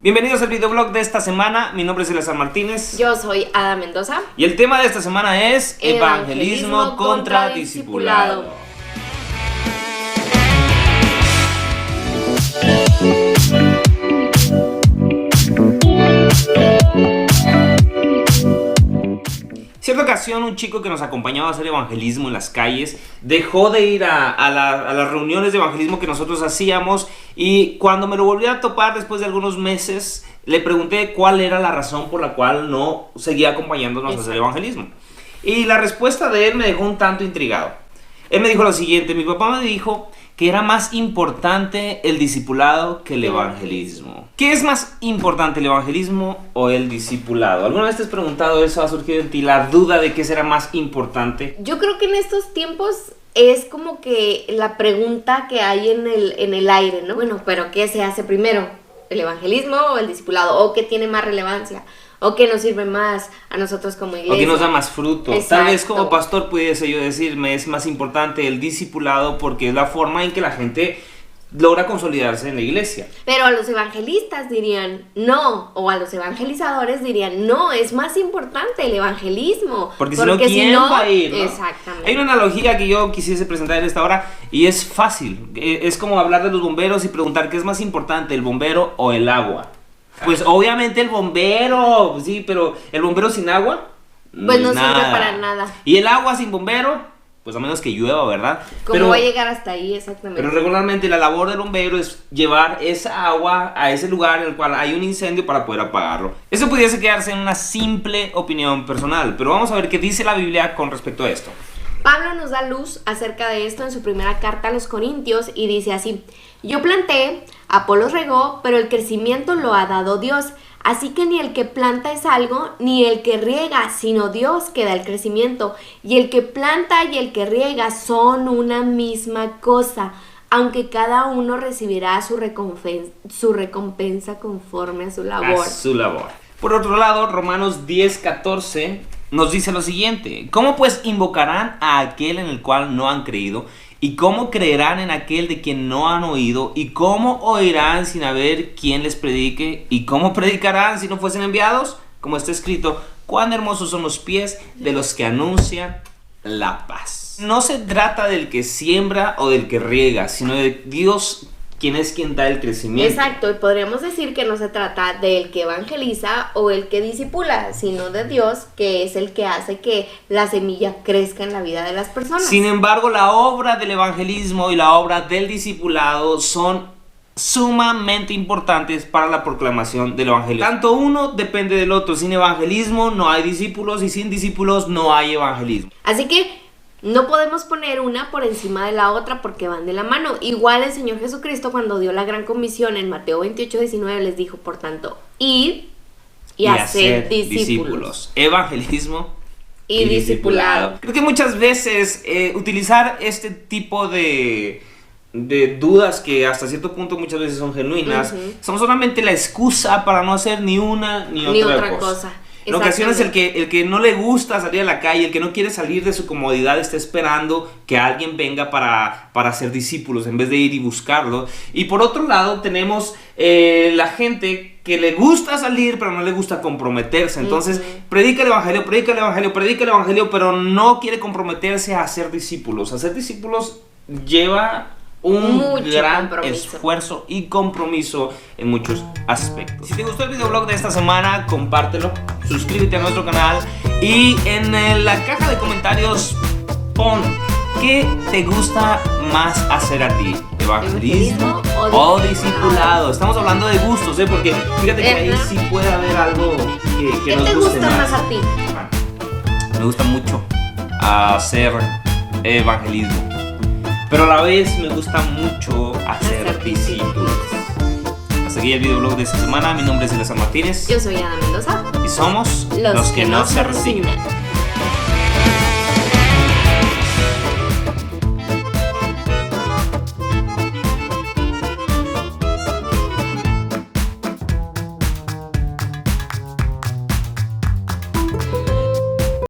Bienvenidos al videoblog de esta semana. Mi nombre es Eleazar Martínez. Yo soy Ada Mendoza. Y el tema de esta semana es Evangelismo contra discipulado. Cierta ocasión, un chico que nos acompañaba a hacer evangelismo en las calles dejó de ir a las reuniones de evangelismo que nosotros hacíamos, y cuando me lo volví a topar después de algunos meses, le pregunté cuál era la razón por la cual no seguía acompañándonos a hacer evangelismo. Y la respuesta de él me dejó un tanto intrigado. Él me dijo lo siguiente: mi papá me dijo que era más importante el discipulado que el evangelismo. ¿Qué es más importante, el evangelismo o el discipulado? ¿Alguna vez te has preguntado eso? ¿Ha surgido en ti la duda de qué será más importante? Yo creo que en estos tiempos es como que la pregunta que hay en el aire, ¿no? Bueno, pero ¿qué se hace primero? ¿El evangelismo o el discipulado? ¿O qué tiene más relevancia? ¿O qué nos sirve más a nosotros como iglesia? ¿O qué nos da más fruto? Exacto. Tal vez como pastor pudiese yo decirme, es más importante el discipulado porque es la forma en que la gente logra consolidarse en la iglesia. Pero a los evangelistas dirían no, o a los evangelizadores dirían no, es más importante el evangelismo. Porque si no, ¿quién va a ir, no? Exactamente. Hay una analogía que yo quisiese presentar en esta hora y es fácil. Es como hablar de los bomberos y preguntar qué es más importante, el bombero o el agua. Pues obviamente el bombero, sí, pero el bombero sin agua, pues no sirve para nada. Y el agua sin bombero, pues a menos que llueva, ¿verdad? ¿Cómo va a llegar hasta ahí? Exactamente. Pero regularmente la labor del bombero es llevar esa agua a ese lugar en el cual hay un incendio para poder apagarlo. Eso pudiese quedarse en una simple opinión personal, pero vamos a ver qué dice la Biblia con respecto a esto. Pablo nos da luz acerca de esto en su primera carta a los Corintios y dice así: yo planté, Apolos regó, pero el crecimiento lo ha dado Dios. Así que ni el que planta es algo, ni el que riega, sino Dios que da el crecimiento. Y el que planta y el que riega son una misma cosa, aunque cada uno recibirá su recompensa conforme a su labor. Por otro lado, Romanos 10:14 nos dice lo siguiente: ¿cómo pues invocarán a aquel en el cual no han creído? ¿Y cómo creerán en aquel de quien no han oído? ¿Y cómo oirán sin haber quien les predique? ¿Y cómo predicarán si no fuesen enviados? Como está escrito: cuán hermosos son los pies de los que anuncian la paz. No se trata del que siembra o del que riega, sino de Dios, quien es quien da el crecimiento. Exacto, y podríamos decir que no se trata del que evangeliza o el que discipula, sino de Dios, que es el que hace que la semilla crezca en la vida de las personas. Sin embargo, la obra del evangelismo y la obra del discipulado son sumamente importantes para la proclamación del evangelio. Tanto uno depende del otro. Sin evangelismo no hay discípulos, y sin discípulos no hay evangelismo. Así que no podemos poner una por encima de la otra porque van de la mano. Igual el Señor Jesucristo, cuando dio la gran comisión en Mateo 28:19, les dijo: por tanto, id y haced discípulos. Evangelismo y discipulado. Creo que muchas veces utilizar este tipo de dudas, que hasta cierto punto muchas veces son genuinas, son solamente la excusa para no hacer ni una ni otra cosa. En ocasiones el que no le gusta salir a la calle, el que no quiere salir de su comodidad, está esperando que alguien venga para ser discípulos en vez de ir y buscarlo. Y por otro lado tenemos la gente que le gusta salir pero no le gusta comprometerse. Entonces predica el evangelio, pero no quiere comprometerse a ser discípulos. Hacer discípulos lleva un gran esfuerzo y compromiso en muchos aspectos. Si te gustó el videoblog de esta semana, compártelo, suscríbete a nuestro canal y en la caja de comentarios pon qué te gusta más hacer a ti, evangelismo o discipulado. Estamos hablando de gustos, porque fíjate que ahí sí puede haber algo que nos guste más. ¿Qué te gusta más a ti? Me gusta mucho hacer evangelismo, pero a la vez me gusta mucho hacer discípulos. Hasta aquí el videoblog de esta semana. Mi nombre es Eleazar Martínez. Yo soy Ada Mendoza. Y somos los que no se resignan.